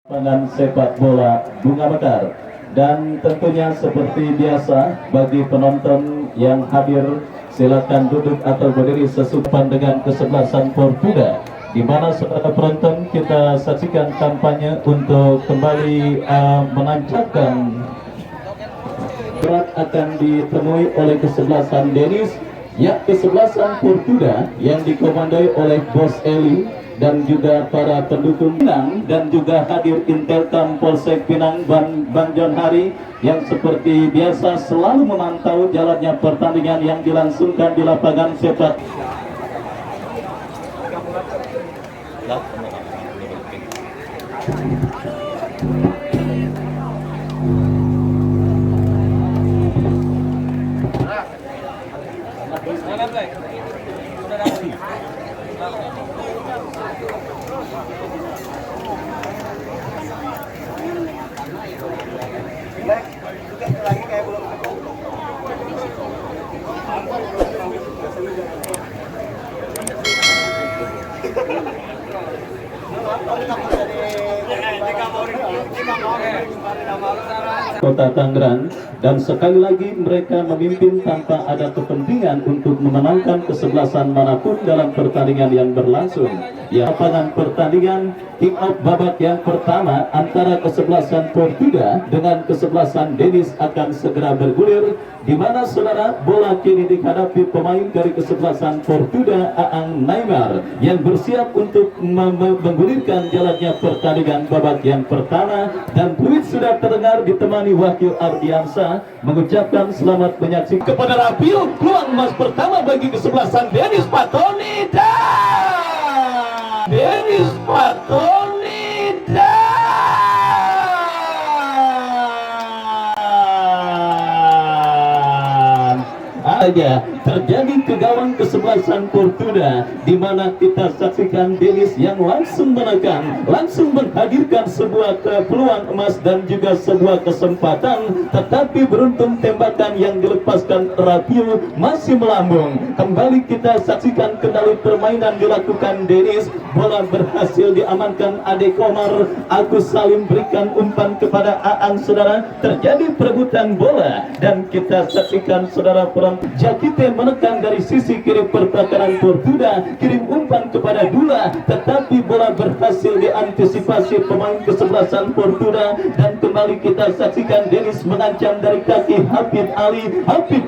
Lapangan sepak bola Bunga Mekar. Dan tentunya seperti biasa bagi penonton yang hadir, silakan duduk atau berdiri sesuai dengan kesebelasan Portuda, di mana saudara penonton kita saksikan kampanye untuk kembali menancapkan berat akan ditemui oleh kesebelasan Denis, ya kesebelasan Portuda yang dikomandoi oleh Bos Eli dan juga para pendukung Pinang, dan juga hadir Intelkam Polsek Pinang Bang John Hari yang seperti biasa selalu memantau jalannya pertandingan yang dilangsungkan di lapangan sepak. Kota Tangerang, dan sekali lagi mereka memimpin tanpa ada kepentingan untuk memenangkan kesebelasan manapun dalam pertandingan yang berlangsung. Ya, lapangan pertandingan kick off babak yang pertama antara kesebelasan Portuda dengan kesebelasan Denis akan segera bergulir, di mana saudara bola kini dihadapi pemain dari kesebelasan Portuda, Aang Neymar, yang bersiap untuk menggulirkan jalannya pertandingan babak yang pertama. Dan fluid sudah terdengar ditemani Wakil Ardiansa mengucapkan selamat menyaksikan kepada Rabiu. Peluang emas pertama bagi kesebelasan Denis Patonida. Denis Patonida aja terjadi ke gawang kesebelasan Portuda, di mana kita saksikan Denis yang langsung menekan, langsung menghadirkan sebuah peluang emas dan juga sebuah kesempatan, tetapi beruntung tembakan yang dilepaskan Rabiu masih melambung. Kembali kita saksikan kendali permainan dilakukan Denis, bola berhasil diamankan Ade Komar. Agus Salim berikan umpan kepada Aang, saudara, terjadi perebutan bola, dan kita saksikan saudara penonton Jakite menekan dari sisi kiri pertahanan Portuda, kirim umpan kepada Dula, tetapi bola berhasil diantisipasi pemain kesebelasan Portuda, dan kembali kita saksikan Denis mengancam dari kaki Habib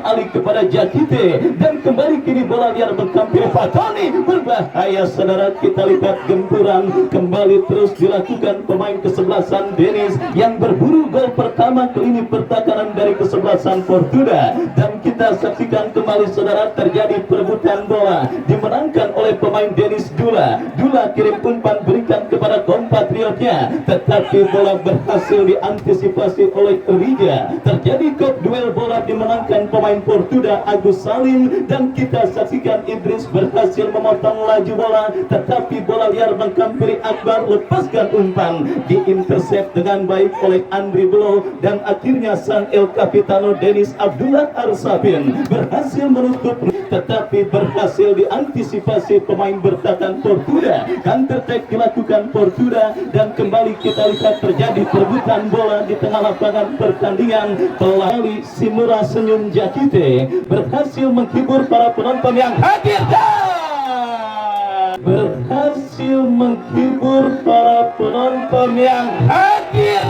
Ali kepada Jakite, dan kembali kini bola liar menghampiri Fatoni, berbahaya saudara. Kita lihat gempuran kembali terus dilakukan pemain kesebelasan Denis yang berburu gol pertama ke lini pertahanan dari kesebelasan Portuda, dan kita saksikan kembali saudara terjadi perebutan bola dimenangkan oleh pemain Denis Dula. Dula kirim umpan berikan kepada kompatriotnya, tetapi bola berhasil diantisipasi oleh Riga. Terjadi kop duel bola dimenangkan pemain Portuda Agus Salim, dan kita saksikan Idris berhasil memotong laju bola, tetapi bola liar menghampiri Akbar, lepaskan umpan diintersep dengan baik oleh Andri Belo, dan akhirnya sang El Capitano Denis Abdullah Arsabin berhasil menutup, tetapi berhasil diantisipasi pemain bertahan Portuda. Counter attack dilakukan Portuda, dan kembali kita lihat terjadi perebutan bola di tengah lapangan pertandingan. Melalui Simura Senyum Jakite berhasil menghibur para penonton yang hadir, berhasil menghibur para penonton yang hadir.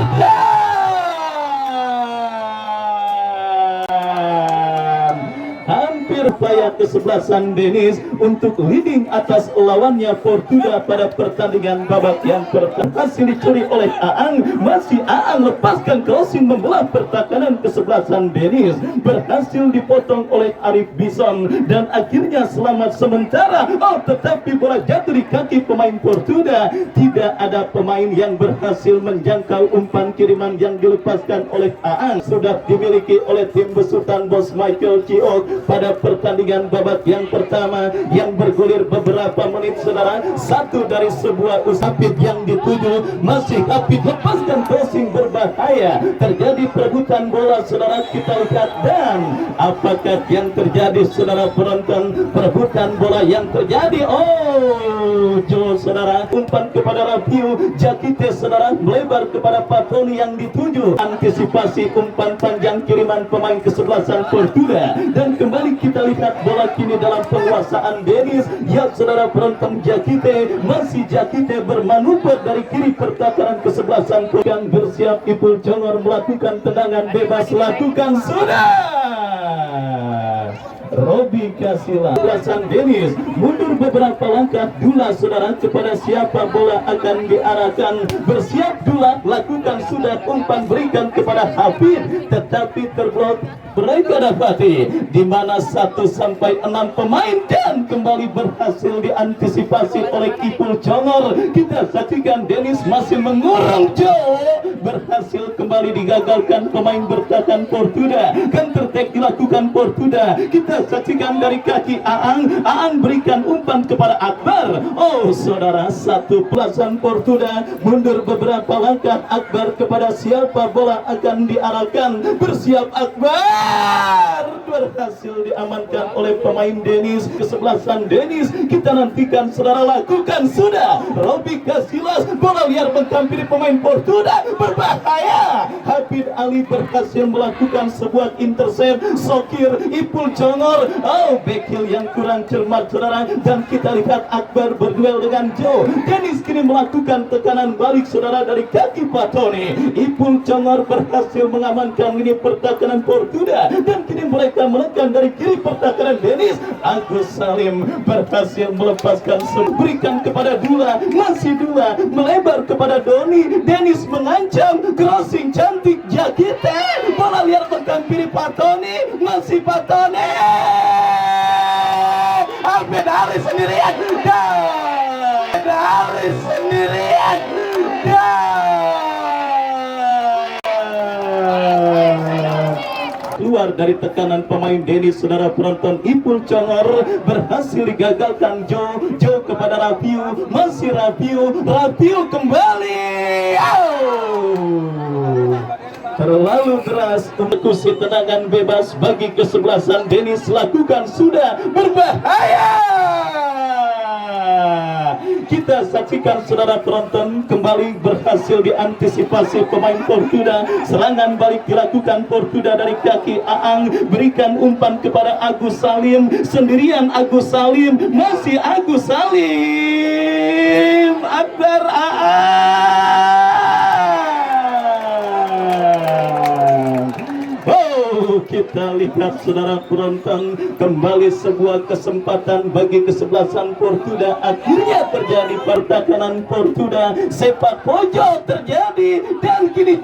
Upaya kesebelasan Denis untuk leading atas lawannya Portuda pada pertandingan babak yang pertama hasil dicuri oleh Aang. Masih Aang lepaskan crossing membelah pertahanan kesebelasan Denis, berhasil dipotong oleh Arif Bison, dan akhirnya selamat sementara. Tetapi bola jatuh di kaki pemain Portuda. Tidak ada pemain yang berhasil menjangkau umpan kiriman yang dilepaskan oleh Aang. Sudah dimiliki oleh tim besutan Bos Michael Ciok pada pertandingan dalam babak yang pertama yang bergulir beberapa menit saudara. Satu dari sebuah Hafid yang dituju, masih Hafid lepaskan crossing berbahaya, terjadi perebutan bola saudara, kita lihat. Dan apakah yang terjadi saudara penonton, perebutan bola yang terjadi, oh Jo saudara, umpan kepada Rafiu, Jakite saudara, melebar kepada Patoni yang dituju, antisipasi umpan panjang kiriman pemain kesebelasan Portugal. Dan kembali kita lihat bola kini dalam penguasaan Dennis. Ya saudara penonton, Jakite, masih Jakite bermanuver dari kiri pertahanan kesebelasan yang bersiap. Ipul Jongor melakukan tendangan bebas, lakukan sudah. Robi Kasila, belasan Dennis mundur beberapa langkah. Dula saudara, kepada siapa bola akan diarahkan, bersiap Dula, lakukan sudah, umpan berikan kepada Hafid, tetapi terblok. Mereka dapati di mana 1 sampai 6 pemain dan kembali berhasil diantisipasi oleh Ipul Jongor. Kita saksikan Dennis masih mengurung jauh, berhasil kembali digagalkan pemain bertahan Portugal. Counter attack dilakukan Portugal. Kita saksikan dari kaki Aang berikan umpan kepada Akbar. Oh saudara, 1 belasan Portugal mundur beberapa langkah. Akbar, kepada siapa bola akan diarahkan, bersiap Akbar, berhasil diamankan oleh pemain Dennis. Kesebelasan Dennis kita nantikan saudara, lakukan sudah. Robi Casillas, bola liar menghampiri pemain Portugal, berbahaya. Hafid Ali berhasil melakukan sebuah intercept. Sokir, Ipul Jongor, oh bekil yang kurang cermat saudara. Dan kita lihat Akbar berduel dengan Joe. Dennis kini melakukan tekanan balik saudara dari kaki Patoni. Ipul Jongor berhasil mengamankan ini pertahanan Portugal. Dan kini mereka menekan dari kiri pertahanan Dennis. Agus Salim berhasil melepaskan, berikan kepada Dula, masih Dula, melebar kepada Doni. Dennis mengancam, crossing cantik Jakite, bola liar menghampiri Patoni, masih Patoni. Alvin Ali sendirian, Ali sendirian, keluar dari tekanan pemain Dennis saudara penonton. Ipul Jongor berhasil digagalkan. Jo kepada Rafiu, masih Rafiu kembali. Terlalu deras, menekusi tendangan bebas bagi kesebelasan Dennis, lakukan sudah, berbahaya. Kita saksikan saudara penonton, kembali berhasil diantisipasi pemain Portugal. Serangan balik dilakukan Portugal dari kaki Aang, berikan umpan kepada Agus Salim, sendirian Agus Salim, masih Agus Salim, Akbar Aang. Kita lihat saudara penonton, kembali sebuah kesempatan bagi kesebelasan Portugal. Akhirnya terjadi pertahanan Portugal, sepak pojok terjadi, dan kini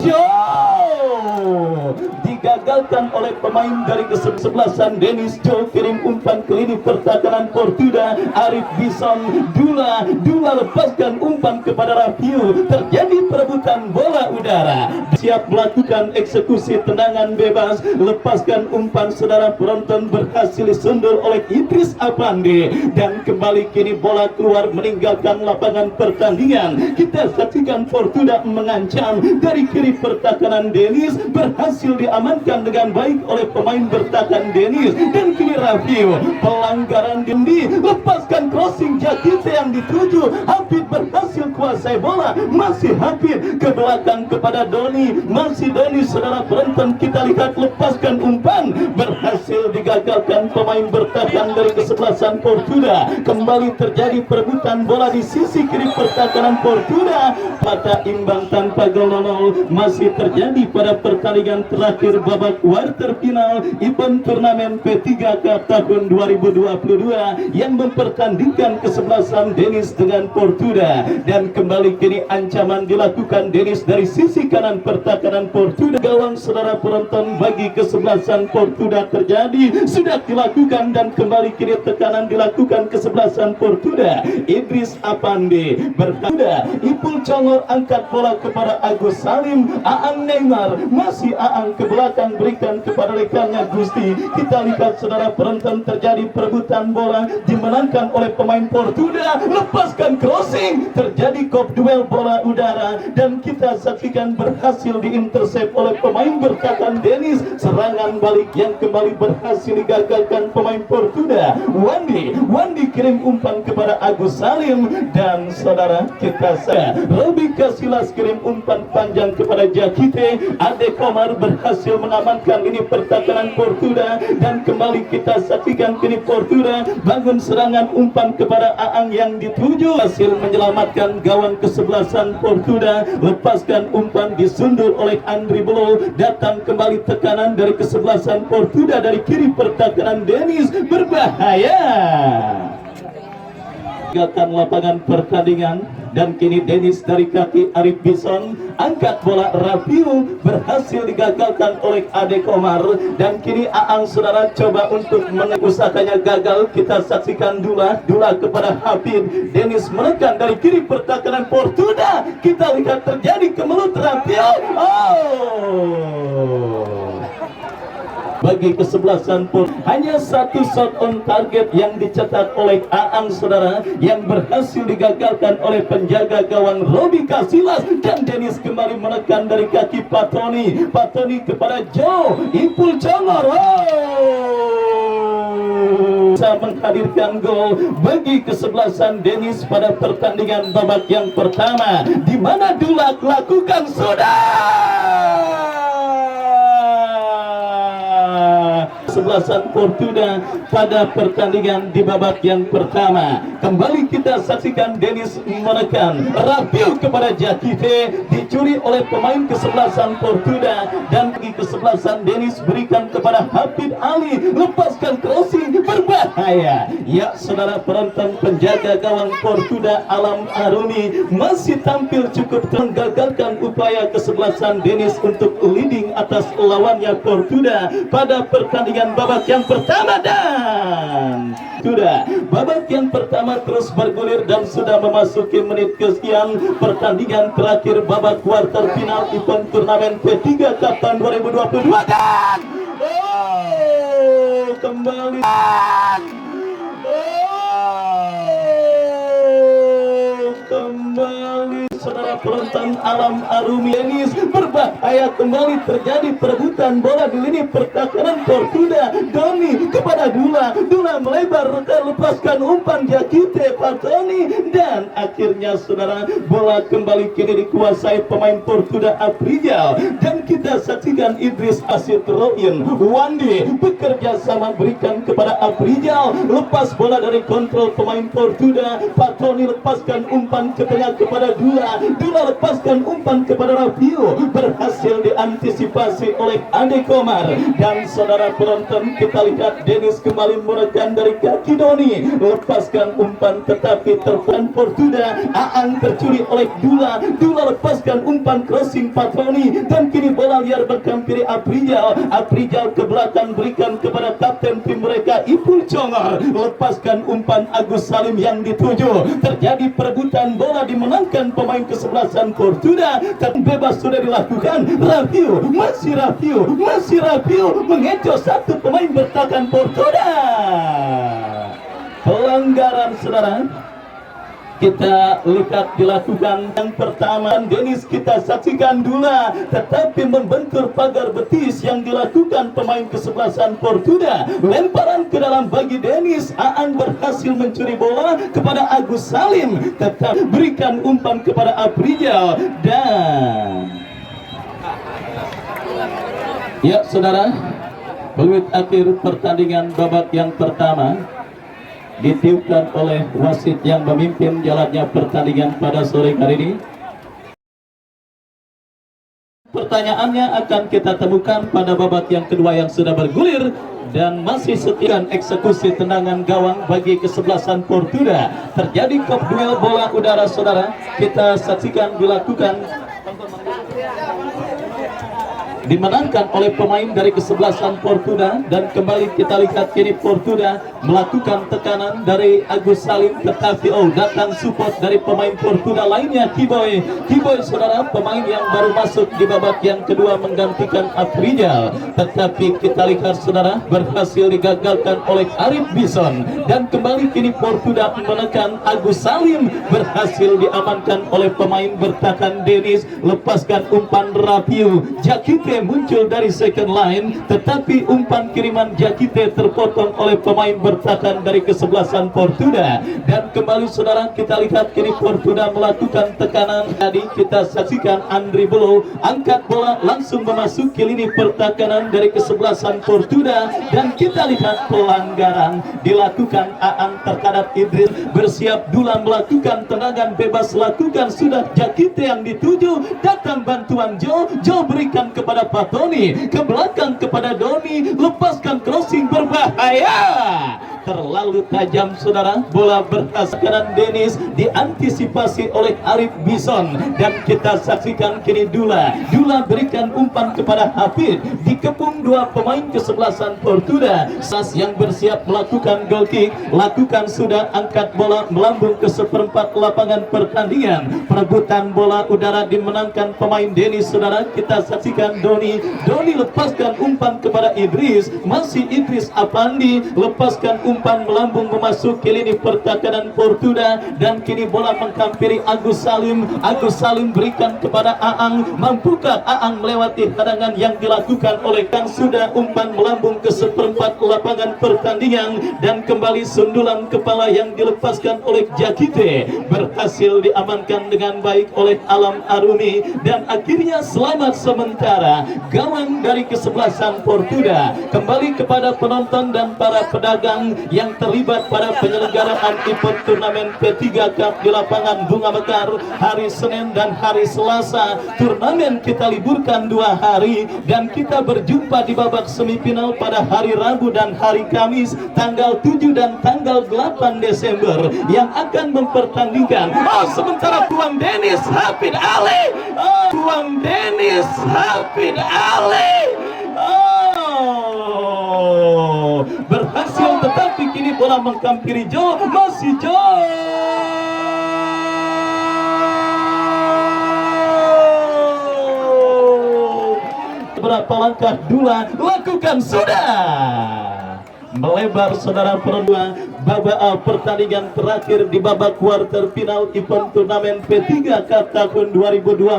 digagalkan oleh pemain dari kesebelasan Dennis. Jo kirim umpan ke lini pertahanan Portugal. Arif Bison, Dula lepaskan umpan kepada Rafiu, terjadi perebutan bola udara. Siap melakukan eksekusi tendangan bebas, lepaskan umpan saudara penonton, berhasil disundul oleh Idris Apandi. Dan kembali kini bola keluar meninggalkan lapangan pertandingan. Kita saksikan Portugal mengancam dari kiri pertahanan Dennis, berhasil diamankan dengan baik oleh pemain bertahan Dennis. Dan kini Rafiu, pelanggaran Dendi, lepaskan crossing Jakite yang dituju. Hafid berhasil kuasai bola, masih Hafid ke belakang kepada Doni, masih Doni saudara penonton. Kita lihat, lepaskan umpan, berhasil digagalkan pemain bertahan dari kesebelasan Portugal. Kembali terjadi perebutan bola di sisi kiri pertahanan Portugal. Mata imbang tanpa gol 0 masih terjadi pada pertandingan terakhir babak quarter final event turnamen P3K tahun 2022 yang mempertandingkan kesebelasan Dennis dengan Portugal. Dan kembali kini ancaman dilakukan Dennis dari sisi kanan pertahanan Portuda. Gawang saudara penonton bagi kesebelasan Portuda terjadi, sudah dilakukan dan kembali kiri tekanan dilakukan kesebelasan Portuda. Idris Apande bertanda, Ipul Congor angkat bola kepada Agus Salim. Aang Neymar masih Aang ke belakang berikan kepada rekannya Gusti. Kita lihat saudara penonton terjadi perebutan bola dimenangkan oleh pemain Portuda. Lepaskan crossing, terjadi kop duel bola udara dan kita saksikan berhasil diintersep oleh pemain bertahan Dennis. Serangan balik yang kembali berhasil digagalkan pemain Portuda. Wandi kirim umpan kepada Agus Salim dan saudara kita Robi Kasilas kirim umpan panjang kepada Jakite. Ade Komar berhasil mengamankan ini pertahanan Portuda dan kembali kita saksikan kini Portuda bangun serangan umpan kepada Aang yang dituju, hasil menyelamatkan gawang kesebelasan Portuda. Lepaskan umpan disundul oleh Andri Belo, datang kembali tekanan dari kesebelasan Portuda dari kiri pertahanan Dennis, berbahaya. Tinggalkan lapangan pertandingan dan kini Dennis dari kaki Arif Bison angkat bola. Rafiu berhasil digagalkan oleh Ade Komar dan kini Aang saudara coba untuk usahanya gagal. Kita saksikan Dula kepada Hafid. Dennis menekan dari kiri pertahanan Portuda. Kita lihat terjadi kemelut Rafiu. Bagi kesebelasan pun hanya satu shot on target yang dicetak oleh Aang saudara, yang berhasil digagalkan oleh penjaga gawang Robi Kasilas dan Dennis kembali menekan dari kaki Patoni kepada Joe Ipul Congor. Bisa menghadirkan gol bagi kesebelasan Dennis pada pertandingan babak yang pertama, di mana Dulak lakukan kesebelasan Portuda pada pertandingan di babak yang pertama. Kembali kita saksikan Dennis menekan Rafiu kepada Jakite, dicuri oleh pemain kesebelasan Portuda dan bagi kesebelasan Dennis berikan kepada Hafid Ali, lepaskan crossing, berbahaya. Ya saudara penonton, penjaga gawang Portuda Alam Aruni masih tampil cukup menggagalkan upaya kesebelasan Dennis untuk leading atas lawannya Portuda pada pertandingan babak yang pertama. Dan sudah babak yang pertama terus bergulir dan sudah memasuki menit kesekian pertandingan terakhir babak kuarter final event turnamen P3 Cup tahun 2022 dan kembali saudara penonton Alam Arumi. Dennis berbahaya, kembali terjadi perebutan bola di lini pertahanan Portuda. Doni kepada Dula melebar, lepaskan umpan Jakite Patoni dan akhirnya saudara bola kembali kini dikuasai pemain Portuda Afrizal dan kita saksikan Idris Asyid Roin. Wandi bekerja sama berikan kepada Afrizal, lepas bola dari kontrol pemain Portuda. Patoni lepaskan umpan ke tengah kepada Dula lepaskan umpan kepada Rafiu, berhasil diantisipasi oleh Ade Komar dan saudara penonton kita lihat Dennis kembali menekan dari kaki Doni, lepaskan umpan tetapi terpan Portuda. Aang tercuri oleh Dula lepaskan umpan crossing Patroni dan kini bola liar berkampiri Afrizal ke belakang berikan kepada kapten tim mereka Ipul Congor, lepaskan umpan Agus Salim yang dituju. Terjadi perebutan bola dimenangkan pemain kesebelasan Portuda dan bebas sudah dilakukan. Rafiu mengecoh satu pemain bertahan Portuda. Pelanggaran saudara kita lihat dilakukan yang pertama. Dennis kita saksikan Dula tetapi membentur pagar betis yang dilakukan pemain kesebelasan Portuda. Lemparan ke dalam bagi Dennis. Aang berhasil mencuri bola kepada Agus Salim, tetap berikan umpan kepada Afrizal dan ya saudara, peluit akhir pertandingan babak yang pertama ditiupkan oleh wasit yang memimpin jalannya pertandingan pada sore hari ini. Pertanyaannya akan kita temukan pada babak yang kedua yang sudah bergulir dan masih setiap eksekusi tendangan gawang bagi kesebelasan Portuda. Terjadi kop duel bola udara saudara, kita saksikan dilakukan. dimenangkan oleh pemain dari kesebelasan Fortuna. Dan kembali kita lihat kini Fortuna melakukan tekanan dari Agus Salim, tetapi datang support dari pemain Fortuna lainnya, Kiboy saudara, pemain yang baru masuk di babak yang kedua menggantikan Afrizal, tetapi kita lihat saudara berhasil digagalkan oleh Arif Bison. Dan kembali kini Fortuna menekan Agus Salim, berhasil diamankan oleh pemain bertahan Dennis, lepaskan umpan Rafiu, Jakite muncul dari second line, tetapi umpan kiriman Jakite terpotong oleh pemain bertahan dari kesebelasan Fortuna. Dan kembali saudara kita lihat kini Fortuna melakukan tekanan. Tadi kita saksikan Andri Bolo angkat bola langsung memasuki lini pertahanan dari kesebelasan Fortuna, dan kita lihat pelanggaran dilakukan Aan terhadap Idris, bersiap Dula melakukan tendangan bebas, lakukan sudah Jakite yang dituju, datang bantuan Joe berikan kepada Patoni, ke belakang kepada Doni, lepaskan crossing berbahaya, terlalu tajam saudara, bola berhasil kanan Dennis, diantisipasi oleh Arif Bison. Dan kita saksikan kini Dula berikan umpan kepada Hafid, dikepung dua pemain kesebelasan Fortuna. Sas yang bersiap melakukan goal kick, lakukan sudah angkat bola melambung ke seperempat lapangan pertandingan, perebutan bola udara dimenangkan pemain Dennis saudara. Kita saksikan Doni lepaskan umpan kepada Idris, masih Idris Apandi, lepaskan umpan melambung memasuki lini pertahanan Fortuna. Dan kini bola menghampiri Agus Salim berikan kepada Aang, mampukah Aang melewati hadangan yang dilakukan oleh Kang Sudah, umpan melambung ke seperempat lapangan pertandingan. Dan kembali sundulan kepala yang dilepaskan oleh Jakite berhasil diamankan dengan baik oleh Alam Arumi, dan akhirnya selamat sementara gawang dari kesebelasan Fortuna. Kembali kepada penonton dan para pedagang yang terlibat pada penyelenggaraan event turnamen P3 Cup di lapangan Bunga Mekar hari Senin dan hari Selasa. Turnamen kita liburkan 2 hari, dan kita berjumpa di babak semifinal pada hari Rabu dan hari Kamis tanggal 7 dan tanggal 8 Desember yang akan mempertandingkan. Sementara Tuan Dennis Hafid Ali, berhasil, tetapi kini bola menghampiri Joe, masih Joe. Berapa langkah Dula lakukan sudah melebar saudara berdua. Babak pertandingan terakhir di babak kuarter final event turnamen P3 Cup tahun 2022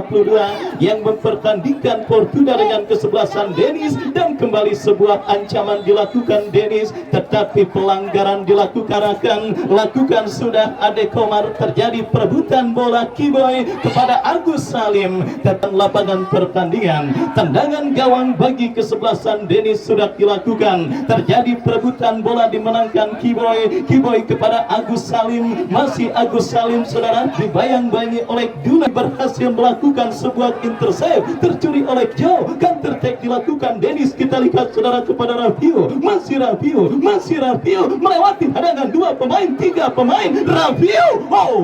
yang mempertandingkan Fortuna dengan kesebelasan Dennis. Dan kembali sebuah ancaman dilakukan Dennis, tetapi pelanggaran lakukan sudah Ade Komar, terjadi perebutan bola Kiboy kepada Agus Salim. Datang lapangan pertandingan, tendangan gawang bagi kesebelasan Dennis sudah dilakukan, terjadi perebutan bola dimenangkan Kiboy kepada Agus Salim, masih Agus Salim saudara, dibayang-bayangi oleh Dula, berhasil melakukan sebuah intercept, tercuri oleh Joe, counter attack dilakukan Dennis. Kita lihat saudara kepada Rafiu, masih Rafiu melewati hadangan 2 pemain, 3 pemain, Rafiu,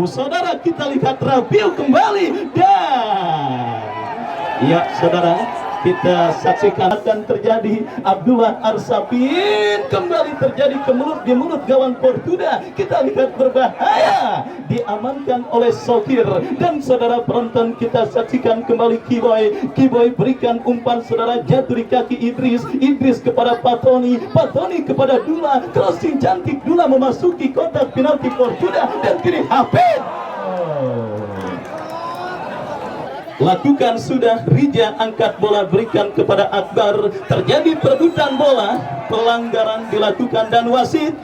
saudara kita lihat Rafiu kembali, dan ya saudara kita saksikan akan terjadi Abdullah Arsafin, kembali terjadi di mulut gawang Fortuna. Kita lihat berbahaya, diamankan oleh Sokir. Dan saudara penonton kita saksikan kembali Kiboy berikan umpan saudara, jatuh di kaki Idris kepada Patoni kepada Dula, crossing cantik Dula memasuki kotak penalti Fortuna, dan kini Hafid lakukan sudah, Rija angkat bola berikan kepada Akbar, terjadi perebutan bola, pelanggaran dilakukan, dan wasit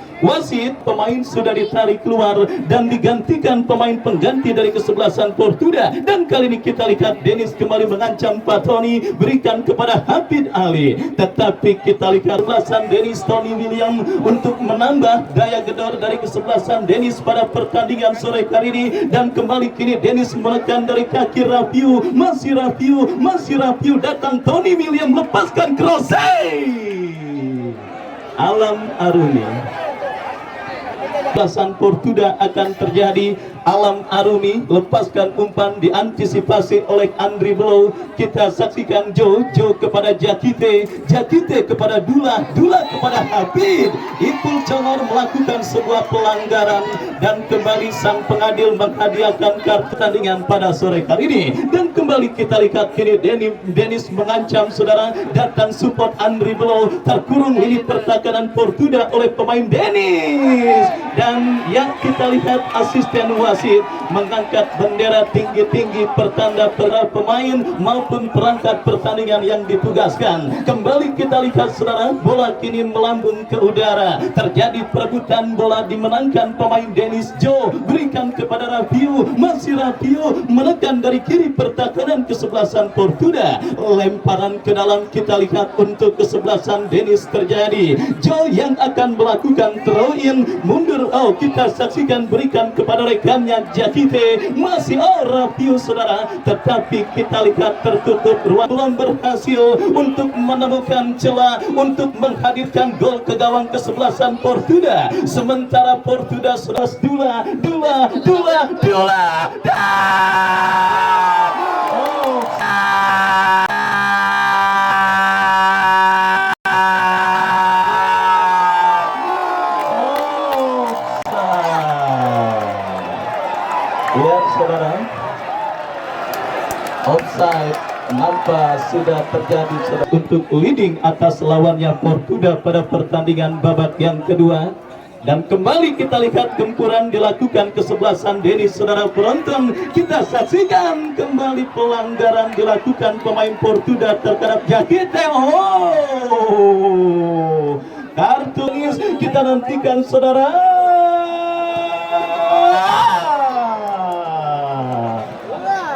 pemain sudah ditarik keluar dan digantikan pemain pengganti dari kesebelasan Fortuna. Dan kali ini kita lihat Dennis kembali mengancam Patoni, berikan kepada Hafid Ali, tetapi kita lihat kesebelasan Dennis Tony William untuk menambah daya gedor dari kesebelasan Dennis pada pertandingan sore kali ini. Dan kembali kini Dennis menekan dari kaki Rafiu, masih Rafiu, datang Tony William, lepaskan crossing Alam Aruni. Kesebelasan Fortuna akan terjadi Alam Arumi lepaskan umpan, diantisipasi oleh Andri Below. Kita saksikan Joe kepada Jakite kepada Dula kepada Habib. Ipul Congor melakukan sebuah pelanggaran dan kembali sang pengadil menghadiahkan kartu pertandingan pada sore hari ini. Dan kembali kita lihat kini Dennis mengancam saudara, datang support Andri Below, terkurung lini pertahanan Portuda oleh pemain Dennis. Dan yang kita lihat asisten wasit mengangkat bendera tinggi-tinggi pertanda para pemain maupun perangkat pertandingan yang ditugaskan. Kembali kita lihat saudara, bola kini melambung ke udara, terjadi perebutan bola dimenangkan pemain Dennis. Joe berikan kepada Rafiu, masih Rafiu menekan dari kiri pertahanan kesebelasan Portuda, lemparan ke dalam kita lihat untuk kesebelasan Dennis terjadi. Joe yang akan melakukan throw in mundur, kita saksikan berikan kepada rekannya Jakite, masih Rafiu saudara, tetapi kita lihat tertutup ruang, belum berhasil untuk menemukan celah untuk menghadirkan gol ke gawang kesebelasan Portuda. Sementara Portuda sudah Dula ya saudara, offside nampak sudah terjadi saudara, untuk leading atas lawannya Portuda pada pertandingan babak yang kedua. Dan kembali kita lihat gempuran dilakukan kesebelasan Dennis saudara penonton. Kita saksikan kembali pelanggaran dilakukan pemain Portuda terhadap Jakite. Kartu kita nantikan saudara.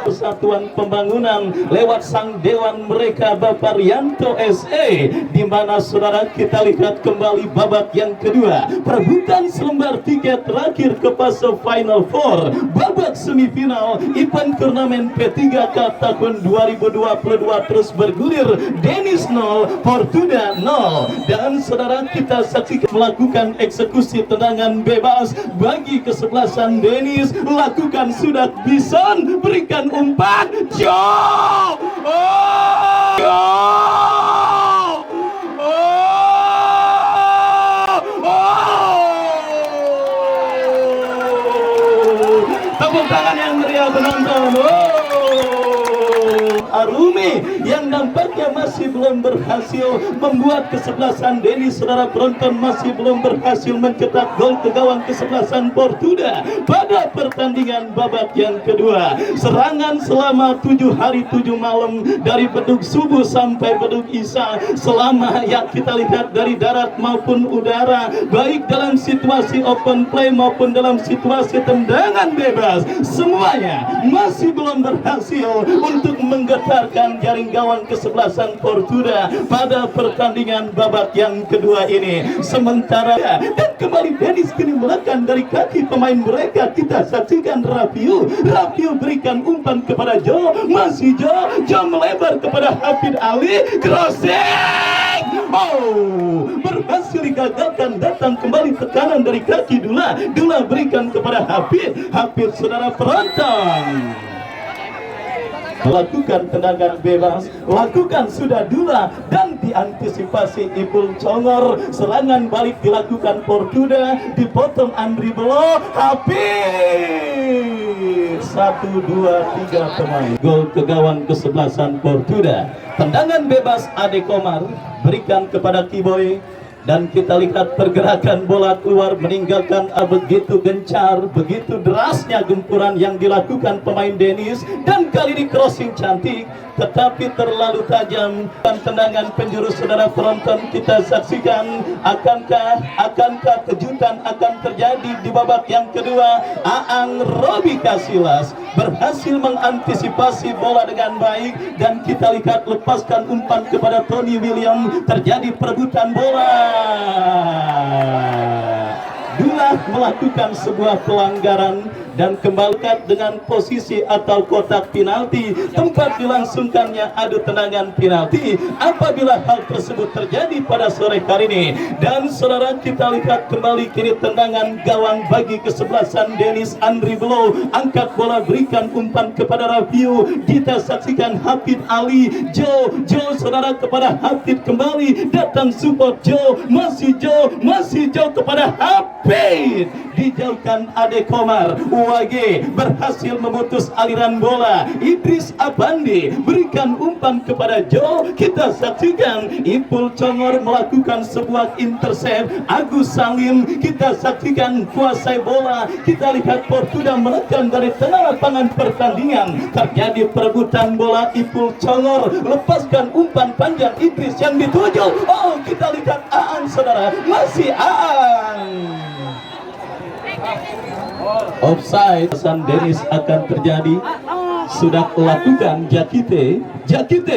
Persatuan Pembangunan lewat sang dewan mereka Bapak Rianto SE, di mana saudara kita lihat kembali babak yang kedua, perebutan selembar tiket terakhir ke fase Final Four babak semifinal event turnamen P3K tahun 2022 terus bergulir. Dennis 0, Portuda 0. Dan saudara kita saksikan melakukan eksekusi tendangan bebas bagi kesebelasan Dennis, lakukan sudah Bison, berikan umpan Joe. Tepuk tangan yang meriah penonton. Arumi yang nampaknya masih belum berhasil membuat kesebelasan Dennis saudara penonton, masih belum berhasil mencetak gol ke gawang kesebelasan Portuda pada pertandingan babak yang kedua. Serangan selama 7 hari 7 malam dari beduk subuh sampai beduk isya, selama yang kita lihat dari darat maupun udara, baik dalam situasi open play maupun dalam situasi tendangan bebas, semuanya masih belum berhasil untuk menggetarkan jaring gawang kesebelasan Portuda pada pertandingan babak yang kedua ini. Sementara dan kembali Dennis kini melekan dari kaki pemain mereka. Kita saksikan Rafiu berikan umpan kepada Joe, masih Joe melebar kepada Hafid Ali, crossing, berhasil digagalkan. Datang kembali tekanan dari kaki Dula berikan kepada Hafid saudara penonton, melakukan tendangan bebas, lakukan sudah Dula dan diantisipasi Ipul Congor. Serangan balik dilakukan Portuda, dipotong Andri Below, habis 1, 2, 3 pemain. Gol ke gawang kesebelasan Portuda. Tendangan bebas Ade Komar berikan kepada Kiboy. Dan kita lihat pergerakan bola keluar meninggalkan begitu gencar, begitu derasnya gempuran yang dilakukan pemain Dennis. Dan kali ini crossing cantik tetapi terlalu tajam. Dan tendangan penjuru saudara penonton, kita saksikan akankah kejutan akan terjadi di babak yang kedua. Aang Robi Kasilas berhasil mengantisipasi bola dengan baik dan kita lihat lepaskan umpan kepada Tony William, terjadi perebutan bola. Dula melakukan sebuah pelanggaran dan kembalikan dengan posisi atau kotak penalti tempat dilangsungkannya adu tendangan penalti apabila hal tersebut terjadi pada sore hari ini. Dan saudara, kita lihat kembali kini tendangan gawang bagi kesebelasan Dennis Andri Below, angkat bola berikan umpan kepada Rafiu, kita saksikan Hafid Ali, Joe saudara kepada Hafid kembali, datang support Joe, masih Joe kepada Hafid, dijauhkan Ade Komar, Wage berhasil memutus aliran bola, Idris Apandi berikan umpan kepada Joe, kita saksikan Ipul Congor melakukan sebuah intercept, Agus Salim kita saksikan kuasai bola, kita lihat Portuda menekan dari tengah lapangan pertandingan, terjadi perebutan bola, Ipul Congor lepaskan umpan panjang, Idris yang dituju, kita lihat Aan saudara, masih Aan, offside. Pesan Dennis akan terjadi, sudah lakukan Jakite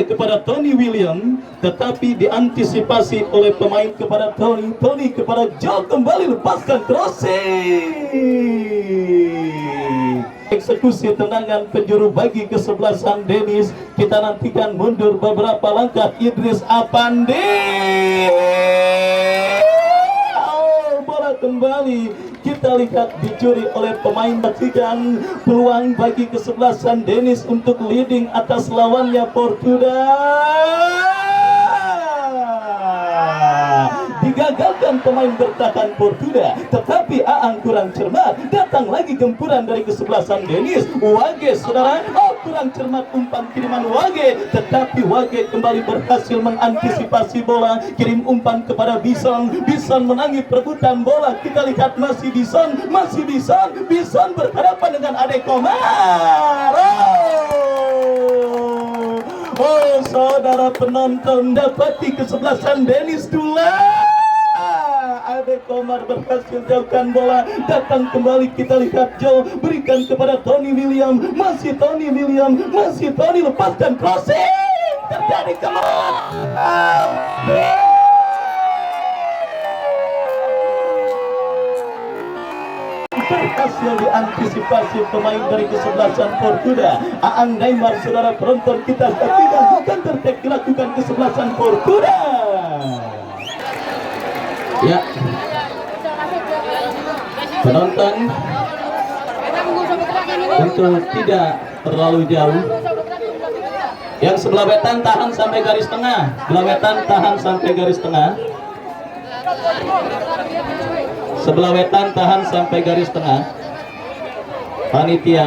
kepada Tony William, tetapi diantisipasi oleh pemain kepada Tony kepada Joe, kembali lepaskan crossing, eksekusi tendangan penjuru bagi kesebelasan Dennis. Kita nantikan mundur beberapa langkah Idris Apandi, bola kembali kita lihat dicuri oleh pemain. Saksikan peluang bagi kesebelasan Dennis untuk leading atas lawannya Portuda, digagalkan pemain bertahan Portuda, tetapi Aang kurang cermat, datang lagi gempuran dari kesebelasan Dennis. Wage saudara, kurang cermat umpan kiriman Wage, tetapi Wage kembali berhasil mengantisipasi bola, kirim umpan kepada Bison menangi perebutan bola, kita lihat masih Bison berhadapan dengan Ade Komar. Saudara penonton, dapati kesebelasan Dennis Dula, Ade Komar berhasil jauhkan bola, datang kembali, kita lihat Joe berikan kepada Tony William, masih Tony lepaskan crossing, terjadi berhasil diantisipasi pemain dari kesebelasan Portuda. Aang Neymar saudara penonton, kita saksikan counter attack dilakukan kesebelasan Portuda. Ya, penonton untuk tidak terlalu jauh, yang sebelah wetan tahan sampai garis tengah, sebelah wetan tahan sampai garis tengah, panitia.